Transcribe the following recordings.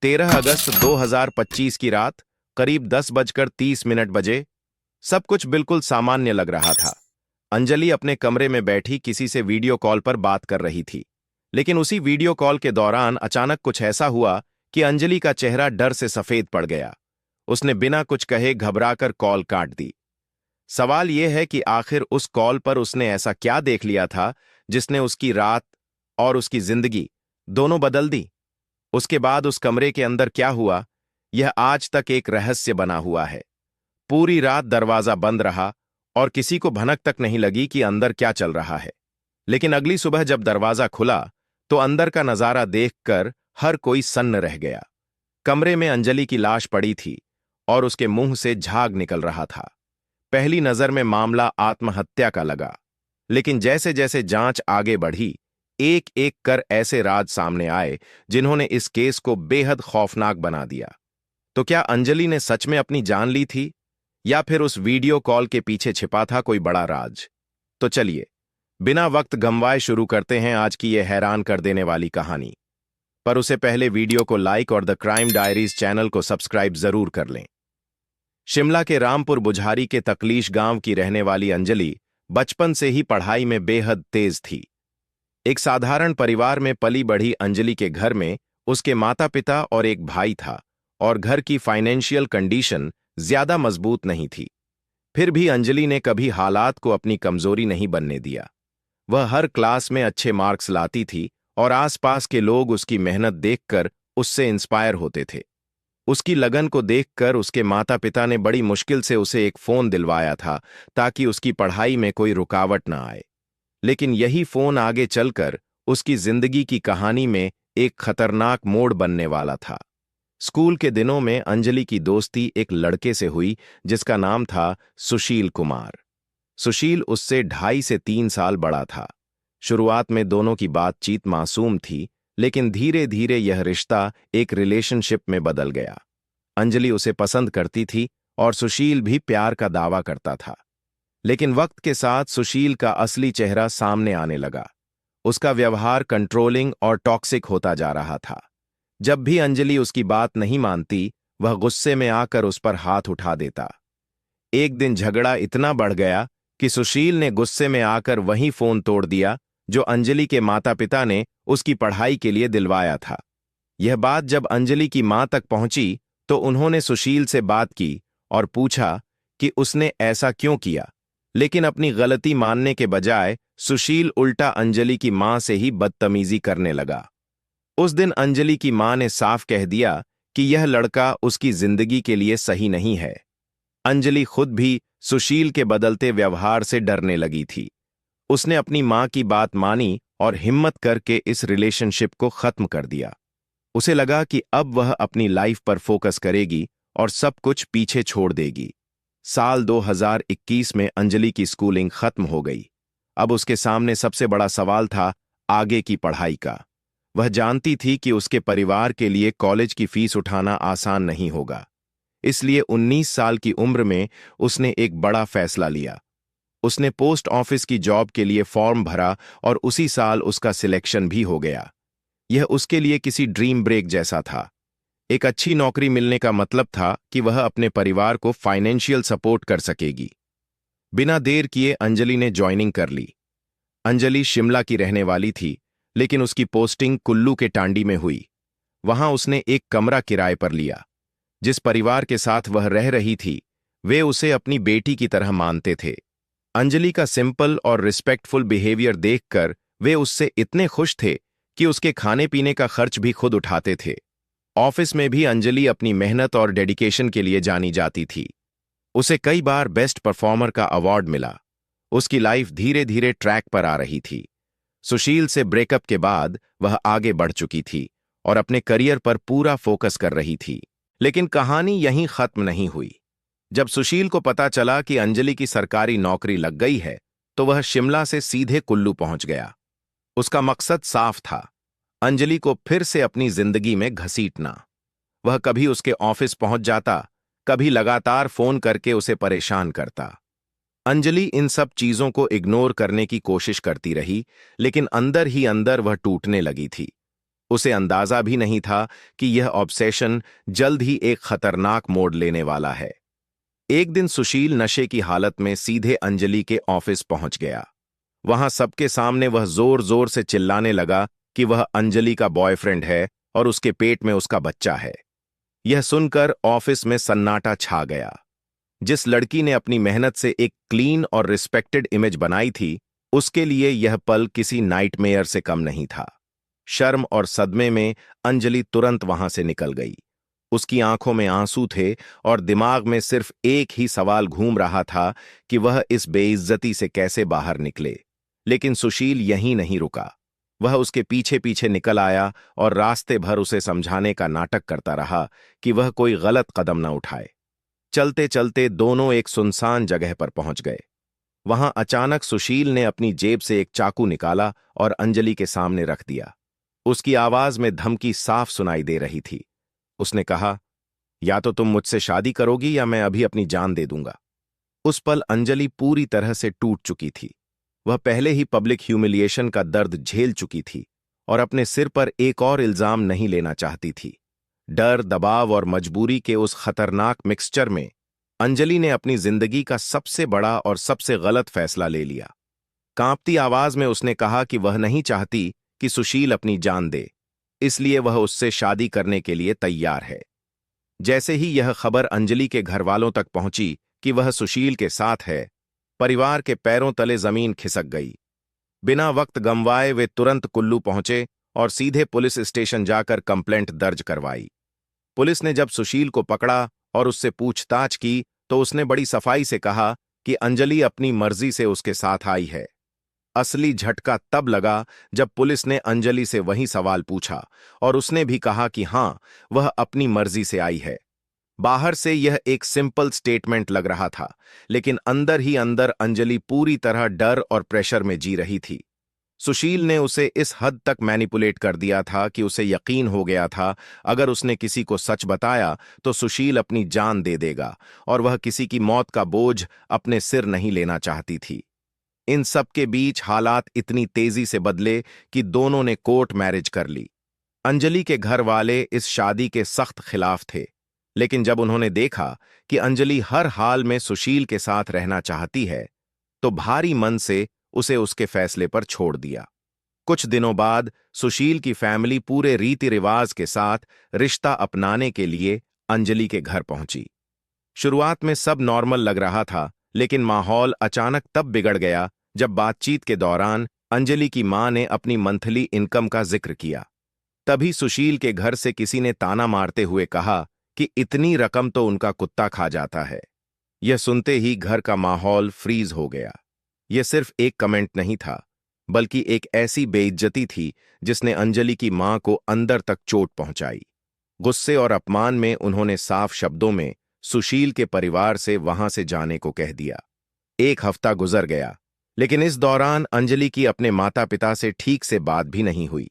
13 अगस्त 2025 की रात करीब 10:30 बजे। सब कुछ बिल्कुल सामान्य लग रहा था। अंजलि अपने कमरे में बैठी किसी से वीडियो कॉल पर बात कर रही थी। लेकिन उसी वीडियो कॉल के दौरान अचानक कुछ ऐसा हुआ कि अंजलि का चेहरा डर से सफेद पड़ गया। उसने बिना कुछ कहे घबराकर कॉल काट दी। सवाल यह है कि आखिर उस कॉल पर उसने ऐसा क्या देख लिया था जिसने उसकी रात और उसकी जिंदगी दोनों बदल दी। उसके बाद उस कमरे के अंदर क्या हुआ, यह आज तक एक रहस्य बना हुआ है। पूरी रात दरवाजा बंद रहा और किसी को भनक तक नहीं लगी कि अंदर क्या चल रहा है। लेकिन अगली सुबह जब दरवाजा खुला तो अंदर का नजारा देखकर हर कोई सन्न रह गया। कमरे में अंजलि की लाश पड़ी थी और उसके मुंह से झाग निकल रहा था। पहली नजर में मामला आत्महत्या का लगा, लेकिन जैसे जैसे जांच आगे बढ़ी, एक एक कर ऐसे राज सामने आए जिन्होंने इस केस को बेहद खौफनाक बना दिया। तो क्या अंजलि ने सच में अपनी जान ली थी, या फिर उस वीडियो कॉल के पीछे छिपा था कोई बड़ा राज? तो चलिए, बिना वक्त गंवाए शुरू करते हैं आज की यह हैरान कर देने वाली कहानी। पर उससे पहले वीडियो को लाइक और द क्राइम डायरीज चैनल को सब्सक्राइब जरूर कर लें। शिमला के रामपुर बुझारी के तकलीश गांव की रहने वाली अंजलि बचपन से ही पढ़ाई में बेहद तेज थी। एक साधारण परिवार में पली बढ़ी अंजलि के घर में उसके माता पिता और एक भाई था, और घर की फाइनेंशियल कंडीशन ज्यादा मजबूत नहीं थी। फिर भी अंजलि ने कभी हालात को अपनी कमजोरी नहीं बनने दिया। वह हर क्लास में अच्छे मार्क्स लाती थी और आसपास के लोग उसकी मेहनत देखकर उससे इंस्पायर होते थे। उसकी लगन को देखकर उसके माता पिता ने बड़ी मुश्किल से उसे एक फोन दिलवाया था ताकि उसकी पढ़ाई में कोई रुकावट न आए। लेकिन यही फोन आगे चलकर उसकी जिंदगी की कहानी में एक खतरनाक मोड़ बनने वाला था। स्कूल के दिनों में अंजलि की दोस्ती एक लड़के से हुई जिसका नाम था सुशील कुमार। सुशील उससे 2.5 से 3 साल बड़ा था। शुरुआत में दोनों की बातचीत मासूम थी, लेकिन धीरे धीरे यह रिश्ता एक रिलेशनशिप में बदल गया। अंजलि उसे पसंद करती थी और सुशील भी प्यार का दावा करता था। लेकिन वक्त के साथ सुशील का असली चेहरा सामने आने लगा। उसका व्यवहार कंट्रोलिंग और टॉक्सिक होता जा रहा था। जब भी अंजलि उसकी बात नहीं मानती, वह गुस्से में आकर उस पर हाथ उठा देता। एक दिन झगड़ा इतना बढ़ गया कि सुशील ने गुस्से में आकर वही फोन तोड़ दिया जो अंजलि के माता पिता ने उसकी पढ़ाई के लिए दिलवाया था। यह बात जब अंजलि की मां तक पहुंची तो उन्होंने सुशील से बात की और पूछा कि उसने ऐसा क्यों किया। लेकिन अपनी गलती मानने के बजाय सुशील उल्टा अंजलि की मां से ही बदतमीजी करने लगा। उस दिन अंजलि की मां ने साफ कह दिया कि यह लड़का उसकी जिंदगी के लिए सही नहीं है। अंजलि खुद भी सुशील के बदलते व्यवहार से डरने लगी थी। उसने अपनी मां की बात मानी और हिम्मत करके इस रिलेशनशिप को खत्म कर दिया। उसे लगा कि अब वह अपनी लाइफ पर फोकस करेगी और सब कुछ पीछे छोड़ देगी। साल 2021 में अंजलि की स्कूलिंग खत्म हो गई। अब उसके सामने सबसे बड़ा सवाल था आगे की पढ़ाई का। वह जानती थी कि उसके परिवार के लिए कॉलेज की फीस उठाना आसान नहीं होगा। इसलिए 19 साल की उम्र में उसने एक बड़ा फैसला लिया। उसने पोस्ट ऑफिस की जॉब के लिए फॉर्म भरा और उसी साल उसका सिलेक्शन भी हो गया। यह उसके लिए किसी ड्रीम ब्रेक जैसा था। एक अच्छी नौकरी मिलने का मतलब था कि वह अपने परिवार को फाइनेंशियल सपोर्ट कर सकेगी। बिना देर किए अंजलि ने ज्वाइनिंग कर ली। अंजलि शिमला की रहने वाली थी, लेकिन उसकी पोस्टिंग कुल्लू के टांडी में हुई। वहां उसने एक कमरा किराए पर लिया। जिस परिवार के साथ वह रह रही थी, वे उसे अपनी बेटी की तरह मानते थे। अंजलि का सिंपल और रिस्पेक्टफुल बिहेवियर देखकर वे उससे इतने खुश थे कि उसके खाने पीने का खर्च भी खुद उठाते थे। ऑफिस में भी अंजलि अपनी मेहनत और डेडिकेशन के लिए जानी जाती थी। उसे कई बार बेस्ट परफॉर्मर का अवार्ड मिला। उसकी लाइफ धीरे धीरे ट्रैक पर आ रही थी। सुशील से ब्रेकअप के बाद वह आगे बढ़ चुकी थी और अपने करियर पर पूरा फोकस कर रही थी। लेकिन कहानी यहीं खत्म नहीं हुई। जब सुशील को पता चला कि अंजलि की सरकारी नौकरी लग गई है, तो वह शिमला से सीधे कुल्लू पहुंच गया। उसका मकसद साफ था, अंजलि को फिर से अपनी जिंदगी में घसीटना। वह कभी उसके ऑफिस पहुंच जाता, कभी लगातार फोन करके उसे परेशान करता। अंजलि इन सब चीजों को इग्नोर करने की कोशिश करती रही, लेकिन अंदर ही अंदर वह टूटने लगी थी। उसे अंदाजा भी नहीं था कि यह ऑब्सेशन जल्द ही एक खतरनाक मोड़ लेने वाला है। एक दिन सुशील नशे की हालत में सीधे अंजलि के ऑफिस पहुंच गया। वहां सबके सामने वह जोर जोर से चिल्लाने लगा कि वह अंजलि का बॉयफ्रेंड है और उसके पेट में उसका बच्चा है। यह सुनकर ऑफिस में सन्नाटा छा गया। जिस लड़की ने अपनी मेहनत से एक क्लीन और रिस्पेक्टेड इमेज बनाई थी, उसके लिए यह पल किसी नाइटमेयर से कम नहीं था। शर्म और सदमे में अंजलि तुरंत वहां से निकल गई। उसकी आंखों में आंसू थे और दिमाग में सिर्फ एक ही सवाल घूम रहा था कि वह इस बेइज्जती से कैसे बाहर निकले। लेकिन सुशील यहीं नहीं रुका। वह उसके पीछे पीछे निकल आया और रास्ते भर उसे समझाने का नाटक करता रहा कि वह कोई गलत कदम न उठाए। चलते चलते दोनों एक सुनसान जगह पर पहुंच गए। वहां अचानक सुशील ने अपनी जेब से एक चाकू निकाला और अंजलि के सामने रख दिया। उसकी आवाज में धमकी साफ सुनाई दे रही थी। उसने कहा, या तो तुम मुझसे शादी करोगी या मैं अभी अपनी जान दे दूंगा। उस पल अंजलि पूरी तरह से टूट चुकी थी। वह पहले ही पब्लिक ह्यूमिलिएशन का दर्द झेल चुकी थी और अपने सिर पर एक और इल्जाम नहीं लेना चाहती थी। डर, दबाव और मजबूरी के उस खतरनाक मिक्सचर में अंजलि ने अपनी जिंदगी का सबसे बड़ा और सबसे गलत फैसला ले लिया। कांपती आवाज में उसने कहा कि वह नहीं चाहती कि सुशील अपनी जान दे, इसलिए वह उससे शादी करने के लिए तैयार है। जैसे ही यह खबर अंजलि के घरवालों तक पहुंची कि वह सुशील के साथ है, परिवार के पैरों तले जमीन खिसक गई। बिना वक्त गंवाए वे तुरंत कुल्लू पहुंचे और सीधे पुलिस स्टेशन जाकर कंप्लेंट दर्ज करवाई। पुलिस ने जब सुशील को पकड़ा और उससे पूछताछ की तो उसने बड़ी सफाई से कहा कि अंजलि अपनी मर्जी से उसके साथ आई है। असली झटका तब लगा जब पुलिस ने अंजलि से वही सवाल पूछा और उसने भी कहा कि हां, वह अपनी मर्जी से आई है। बाहर से यह एक सिंपल स्टेटमेंट लग रहा था, लेकिन अंदर ही अंदर अंजलि पूरी तरह डर और प्रेशर में जी रही थी। सुशील ने उसे इस हद तक मैनिपुलेट कर दिया था कि उसे यकीन हो गया था अगर उसने किसी को सच बताया तो सुशील अपनी जान दे देगा और वह किसी की मौत का बोझ अपने सिर नहीं लेना चाहती थी। इन सब के बीच हालात इतनी तेजी से बदले कि दोनों ने कोर्ट मैरिज कर ली। अंजलि के घर वाले इस शादी के सख्त खिलाफ थे, लेकिन जब उन्होंने देखा कि अंजलि हर हाल में सुशील के साथ रहना चाहती है, तो भारी मन से उसे उसके फैसले पर छोड़ दिया। कुछ दिनों बाद सुशील की फैमिली पूरे रीति रिवाज के साथ रिश्ता अपनाने के लिए अंजलि के घर पहुंची। शुरुआत में सब नॉर्मल लग रहा था, लेकिन माहौल अचानक तब बिगड़ गया जब बातचीत के दौरान अंजलि की मां ने अपनी मंथली इनकम का जिक्र किया। तभी सुशील के घर से किसी ने ताना मारते हुए कहा कि इतनी रकम तो उनका कुत्ता खा जाता है। यह सुनते ही घर का माहौल फ्रीज हो गया। यह सिर्फ एक कमेंट नहीं था, बल्कि एक ऐसी बेइज्जती थी जिसने अंजलि की मां को अंदर तक चोट पहुंचाई। गुस्से और अपमान में उन्होंने साफ शब्दों में सुशील के परिवार से वहां से जाने को कह दिया। एक हफ्ता गुजर गया, लेकिन इस दौरान अंजलि की अपने माता पिता से ठीक से बात भी नहीं हुई।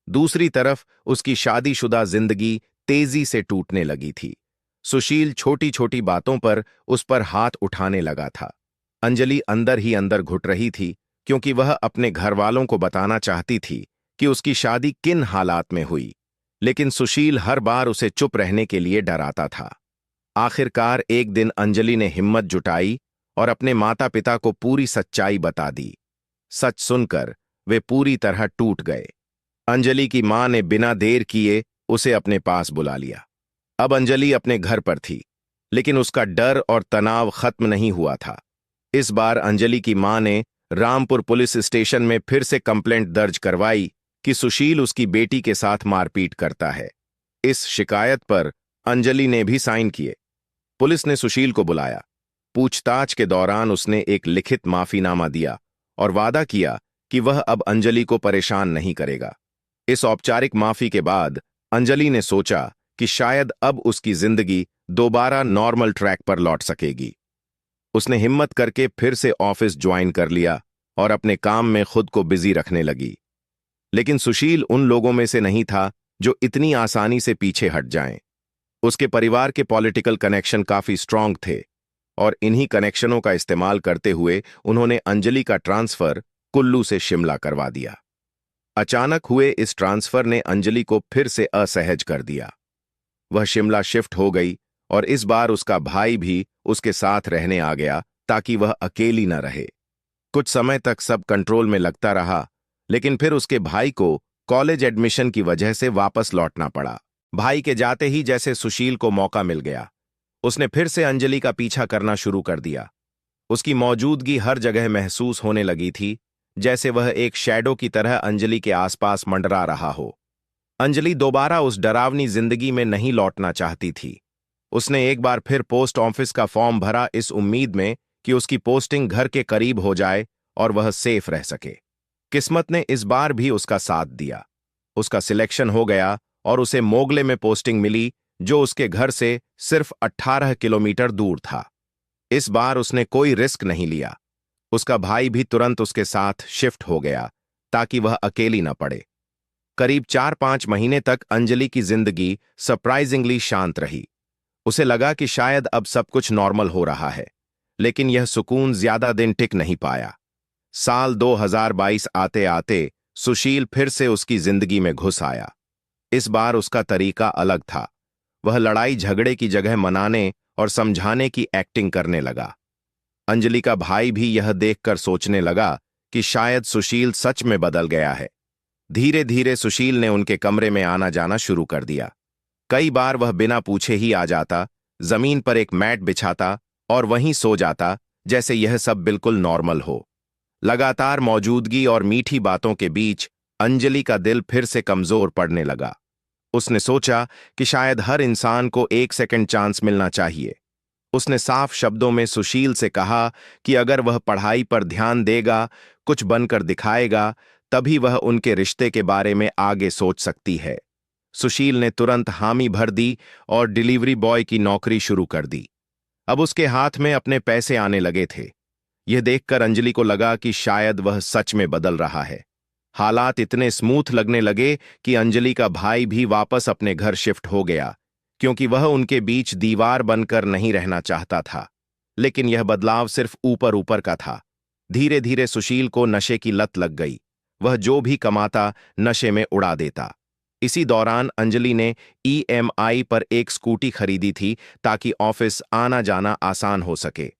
दूसरी तरफ उसकी शादीशुदा जिंदगी तेजी से टूटने लगी थी। सुशील छोटी छोटी बातों पर उस पर हाथ उठाने लगा था। अंजलि अंदर ही अंदर घुट रही थी, क्योंकि वह अपने घरवालों को बताना चाहती थी कि उसकी शादी किन हालात में हुई, लेकिन सुशील हर बार उसे चुप रहने के लिए डराता था। आखिरकार एक दिन अंजलि ने हिम्मत जुटाई और अपने माता पिता को पूरी सच्चाई बता दी। सच सुनकर वे पूरी तरह टूट गए। अंजलि की मां ने बिना देर किए उसे अपने पास बुला लिया। अब अंजलि अपने घर पर थी, लेकिन उसका डर और तनाव खत्म नहीं हुआ था। इस बार अंजलि की मां ने रामपुर पुलिस स्टेशन में फिर से कंप्लेंट दर्ज करवाई कि सुशील उसकी बेटी के साथ मारपीट करता है। इस शिकायत पर अंजलि ने भी साइन किए। पुलिस ने सुशील को बुलाया। पूछताछ के दौरान उसने एक लिखित माफीनामा दिया और वादा किया कि वह अब अंजलि को परेशान नहीं करेगा। इस औपचारिक माफी के बाद अंजलि ने सोचा कि शायद अब उसकी जिंदगी दोबारा नॉर्मल ट्रैक पर लौट सकेगी। उसने हिम्मत करके फिर से ऑफिस ज्वाइन कर लिया और अपने काम में खुद को बिजी रखने लगी। लेकिन सुशील उन लोगों में से नहीं था जो इतनी आसानी से पीछे हट जाएं। उसके परिवार के पॉलिटिकल कनेक्शन काफी स्ट्रांग थे और इन्हीं कनेक्शनों का इस्तेमाल करते हुए उन्होंने अंजलि का ट्रांसफर कुल्लू से शिमला करवा दिया। अचानक हुए इस ट्रांसफर ने अंजलि को फिर से असहज कर दिया। वह शिमला शिफ्ट हो गई और इस बार उसका भाई भी उसके साथ रहने आ गया ताकि वह अकेली न रहे। कुछ समय तक सब कंट्रोल में लगता रहा, लेकिन फिर उसके भाई को कॉलेज एडमिशन की वजह से वापस लौटना पड़ा। भाई के जाते ही जैसे सुशील को मौका मिल गया, उसने फिर से अंजलि का पीछा करना शुरू कर दिया। उसकी मौजूदगी हर जगह महसूस होने लगी थी, जैसे वह एक शैडो की तरह अंजलि के आसपास मंडरा रहा हो। अंजलि दोबारा उस डरावनी जिंदगी में नहीं लौटना चाहती थी। उसने एक बार फिर पोस्ट ऑफिस का फॉर्म भरा, इस उम्मीद में कि उसकी पोस्टिंग घर के करीब हो जाए और वह सेफ रह सके। किस्मत ने इस बार भी उसका साथ दिया। उसका सिलेक्शन हो गया और उसे मोगले में पोस्टिंग मिली, जो उसके घर से सिर्फ 18 किलोमीटर दूर था। इस बार उसने कोई रिस्क नहीं लिया। उसका भाई भी तुरंत उसके साथ शिफ्ट हो गया ताकि वह अकेली न पड़े। करीब 4-5 महीने तक अंजलि की जिंदगी सरप्राइजिंगली शांत रही। उसे लगा कि शायद अब सब कुछ नॉर्मल हो रहा है, लेकिन यह सुकून ज्यादा दिन टिक नहीं पाया। साल 2022 आते आते सुशील फिर से उसकी जिंदगी में घुस आया। इस बार उसका तरीका अलग था। वह लड़ाई झगड़े की जगह मनाने और समझाने की एक्टिंग करने लगा। अंजलि का भाई भी यह देखकर सोचने लगा कि शायद सुशील सच में बदल गया है। धीरे धीरे सुशील ने उनके कमरे में आना जाना शुरू कर दिया। कई बार वह बिना पूछे ही आ जाता, जमीन पर एक मैट बिछाता और वहीं सो जाता, जैसे यह सब बिल्कुल नॉर्मल हो। लगातार मौजूदगी और मीठी बातों के बीच अंजलि का दिल फिर से कमजोर पड़ने लगा। उसने सोचा कि शायद हर इंसान को एक सेकंड चांस मिलना चाहिए। उसने साफ शब्दों में सुशील से कहा कि अगर वह पढ़ाई पर ध्यान देगा, कुछ बनकर दिखाएगा, तभी वह उनके रिश्ते के बारे में आगे सोच सकती है। सुशील ने तुरंत हामी भर दी और डिलीवरी बॉय की नौकरी शुरू कर दी। अब उसके हाथ में अपने पैसे आने लगे थे। यह देखकर अंजलि को लगा कि शायद वह सच में बदल रहा है। हालात इतने स्मूथ लगने लगे कि अंजलि का भाई भी वापस अपने घर शिफ्ट हो गया, क्योंकि वह उनके बीच दीवार बनकर नहीं रहना चाहता था। लेकिन यह बदलाव सिर्फ ऊपर ऊपर का था। धीरे धीरे सुशील को नशे की लत लग गई। वह जो भी कमाता नशे में उड़ा देता। इसी दौरान अंजलि ने ईएमआई पर एक स्कूटी खरीदी थी ताकि ऑफिस आना जाना आसान हो सके।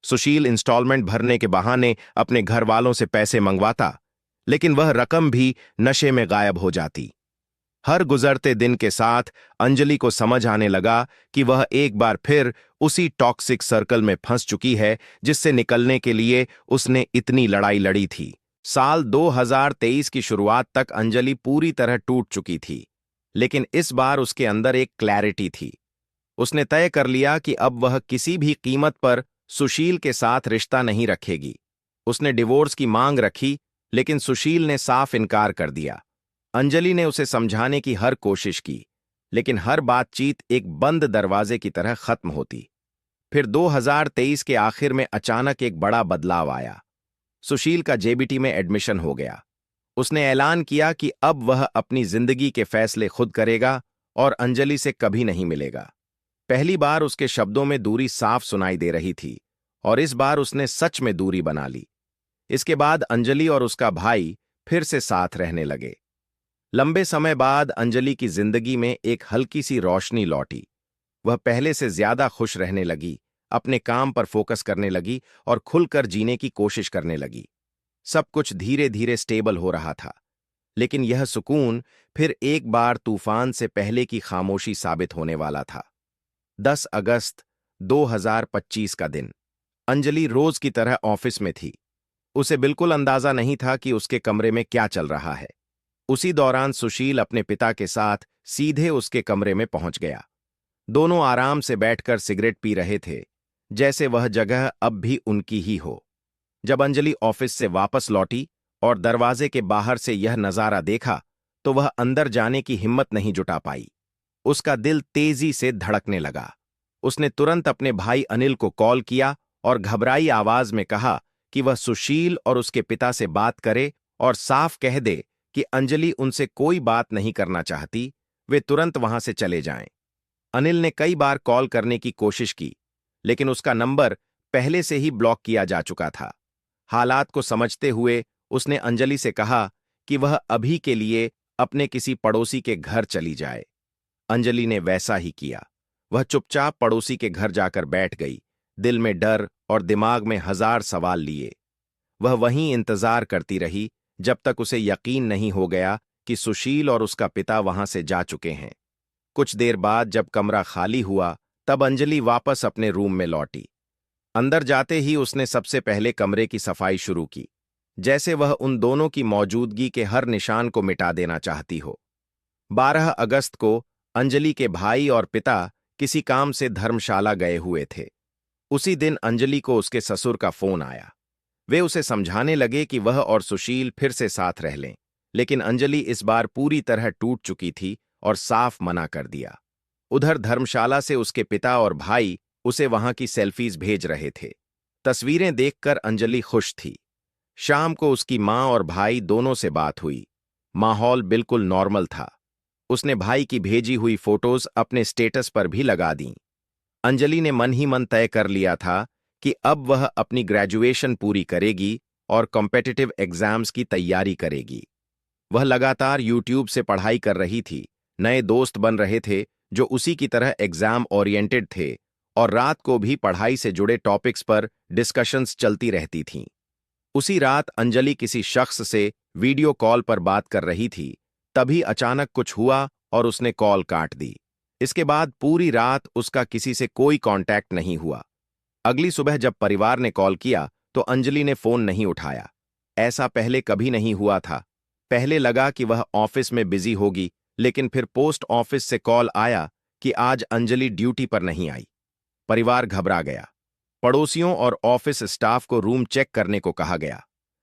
सुशील इंस्टॉलमेंट भरने के बहाने अपने घर वालों से पैसे मंगवाता, लेकिन वह रकम भी नशे में गायब हो जाती। हर गुजरते दिन के साथ अंजलि को समझ आने लगा कि वह एक बार फिर उसी टॉक्सिक सर्कल में फंस चुकी है, जिससे निकलने के लिए उसने इतनी लड़ाई लड़ी थी। साल 2023 की शुरुआत तक अंजलि पूरी तरह टूट चुकी थी, लेकिन इस बार उसके अंदर एक क्लैरिटी थी। उसने तय कर लिया कि अब वह किसी भी कीमत पर सुशील के साथ रिश्ता नहीं रखेगी। उसने डिवोर्स की मांग रखी, लेकिन सुशील ने साफ इनकार कर दिया। अंजलि ने उसे समझाने की हर कोशिश की, लेकिन हर बातचीत एक बंद दरवाजे की तरह खत्म होती। फिर 2023 के आखिर में अचानक एक बड़ा बदलाव आया। सुशील का जेबीटी में एडमिशन हो गया। उसने ऐलान किया कि अब वह अपनी जिंदगी के फैसले खुद करेगा और अंजलि से कभी नहीं मिलेगा। पहली बार उसके शब्दों में दूरी साफ सुनाई दे रही थी, और इस बार उसने सच में दूरी बना ली। इसके बाद अंजलि और उसका भाई फिर से साथ रहने लगे। लंबे समय बाद अंजलि की जिंदगी में एक हल्की सी रोशनी लौटी। वह पहले से ज्यादा खुश रहने लगी, अपने काम पर फोकस करने लगी और खुलकर जीने की कोशिश करने लगी। सब कुछ धीरे धीरे स्टेबल हो रहा था, लेकिन यह सुकून फिर एक बार तूफान से पहले की खामोशी साबित होने वाला था। 10 अगस्त 2025 का दिन। अंजलि रोज की तरह ऑफिस में थी। उसे बिल्कुल अंदाजा नहीं था कि उसके कमरे में क्या चल रहा है। उसी दौरान सुशील अपने पिता के साथ सीधे उसके कमरे में पहुंच गया। दोनों आराम से बैठकर सिगरेट पी रहे थे, जैसे वह जगह अब भी उनकी ही हो। जब अंजलि ऑफिस से वापस लौटी और दरवाजे के बाहर से यह नजारा देखा, तो वह अंदर जाने की हिम्मत नहीं जुटा पाई। उसका दिल तेजी से धड़कने लगा। उसने तुरंत अपने भाई अनिल को कॉल किया और घबराई आवाज में कहा कि वह सुशील और उसके पिता से बात करे और साफ कह दे कि अंजलि उनसे कोई बात नहीं करना चाहती, वे तुरंत वहां से चले जाएं। अनिल ने कई बार कॉल करने की कोशिश की, लेकिन उसका नंबर पहले से ही ब्लॉक किया जा चुका था। हालात को समझते हुए उसने अंजलि से कहा कि वह अभी के लिए अपने किसी पड़ोसी के घर चली जाए। अंजलि ने वैसा ही किया। वह चुपचाप पड़ोसी के घर जाकर बैठ गई, दिल में डर और दिमाग में हजार सवाल लिए। वह वहीं इंतजार करती रही जब तक उसे यकीन नहीं हो गया कि सुशील और उसका पिता वहां से जा चुके हैं। कुछ देर बाद जब कमरा खाली हुआ, तब अंजलि वापस अपने रूम में लौटी। अंदर जाते ही उसने सबसे पहले कमरे की सफाई शुरू की, जैसे वह उन दोनों की मौजूदगी के हर निशान को मिटा देना चाहती हो। 12 अगस्त को अंजलि के भाई और पिता किसी काम से धर्मशाला गए हुए थे। उसी दिन अंजलि को उसके ससुर का फोन आया। वे उसे समझाने लगे कि वह और सुशील फिर से साथ रह लें, लेकिन अंजलि इस बार पूरी तरह टूट चुकी थी और साफ मना कर दिया। उधर धर्मशाला से उसके पिता और भाई उसे वहां की सेल्फीज भेज रहे थे। तस्वीरें देखकर अंजलि खुश थी। शाम को उसकी मां और भाई दोनों से बात हुई। माहौल बिल्कुल नॉर्मल था। उसने भाई की भेजी हुई फोटोज अपने स्टेटस पर भी लगा दीं। अंजलि ने मन ही मन तय कर लिया था कि अब वह अपनी ग्रेजुएशन पूरी करेगी और कॉम्पिटिटिव एग्जाम्स की तैयारी करेगी। वह लगातार यूट्यूब से पढ़ाई कर रही थी, नए दोस्त बन रहे थे जो उसी की तरह एग्जाम ओरिएंटेड थे, और रात को भी पढ़ाई से जुड़े टॉपिक्स पर डिस्कशंस चलती रहती थीं। उसी रात अंजलि किसी शख्स से वीडियो कॉल पर बात कर रही थी, तभी अचानक कुछ हुआ और उसने कॉल काट दी। इसके बाद पूरी रात उसका किसी से कोई कांटेक्ट नहीं हुआ। अगली सुबह जब परिवार ने कॉल किया तो अंजलि ने फोन नहीं उठाया। ऐसा पहले कभी नहीं हुआ था। पहले लगा कि वह ऑफिस में बिजी होगी, लेकिन फिर पोस्ट ऑफिस से कॉल आया कि आज अंजलि ड्यूटी पर नहीं आई। परिवार घबरा गया। पड़ोसियों और ऑफिस स्टाफ को रूम चेक करने को कहा गया।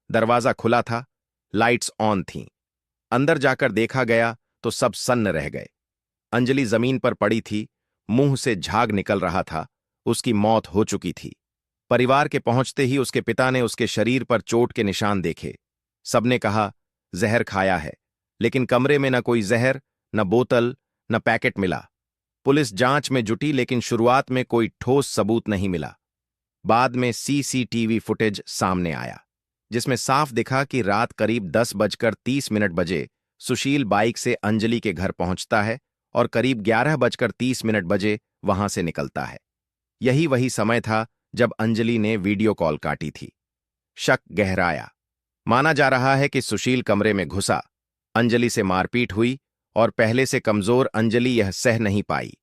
दरवाजा खुला था, लाइट्स ऑन थीं। अंदर जाकर देखा गया तो सब सन्न रह गए। अंजलि जमीन पर पड़ी थी, मुंह से झाग निकल रहा था। उसकी मौत हो चुकी थी। परिवार के पहुंचते ही उसके पिता ने उसके शरीर पर चोट के निशान देखे। सबने कहा जहर खाया है, लेकिन कमरे में न कोई जहर, न बोतल, न पैकेट मिला। पुलिस जांच में जुटी, लेकिन शुरुआत में कोई ठोस सबूत नहीं मिला। बाद में सीसीटीवी फुटेज सामने आया, जिसमें साफ दिखा कि रात करीब 10:30 बजे सुशील बाइक से अंजलि के घर पहुंचता है और करीब 11:30 बजे वहां से निकलता है। यही वही समय था जब अंजलि ने वीडियो कॉल काटी थी। शक गहराया। माना जा रहा है कि सुशील कमरे में घुसा, अंजलि से मारपीट हुई और पहले से कमजोर अंजलि यह सह नहीं पाई।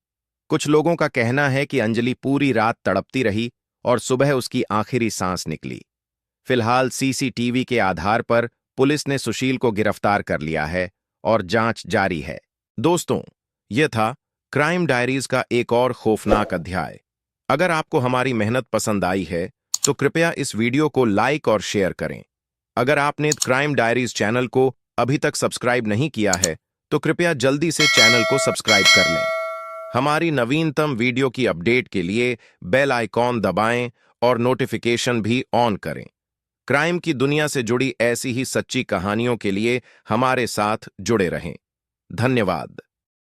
कुछ लोगों का कहना है कि अंजलि पूरी रात तड़पती रही और सुबह उसकी आखिरी सांस निकली। फिलहाल सीसीटीवी के आधार पर पुलिस ने सुशील को गिरफ्तार कर लिया है और जांच जारी है। दोस्तों, यह था क्राइम डायरीज का एक और खौफनाक अध्याय। अगर आपको हमारी मेहनत पसंद आई है तो कृपया इस वीडियो को लाइक और शेयर करें। अगर आपने क्राइम डायरीज चैनल को अभी तक सब्सक्राइब नहीं किया है तो कृपया जल्दी से चैनल को सब्सक्राइब कर लें। हमारी नवीनतम वीडियो की अपडेट के लिए बेल आइकॉन दबाएं और नोटिफिकेशन भी ऑन करें। क्राइम की दुनिया से जुड़ी ऐसी ही सच्ची कहानियों के लिए हमारे साथ जुड़े रहें। धन्यवाद।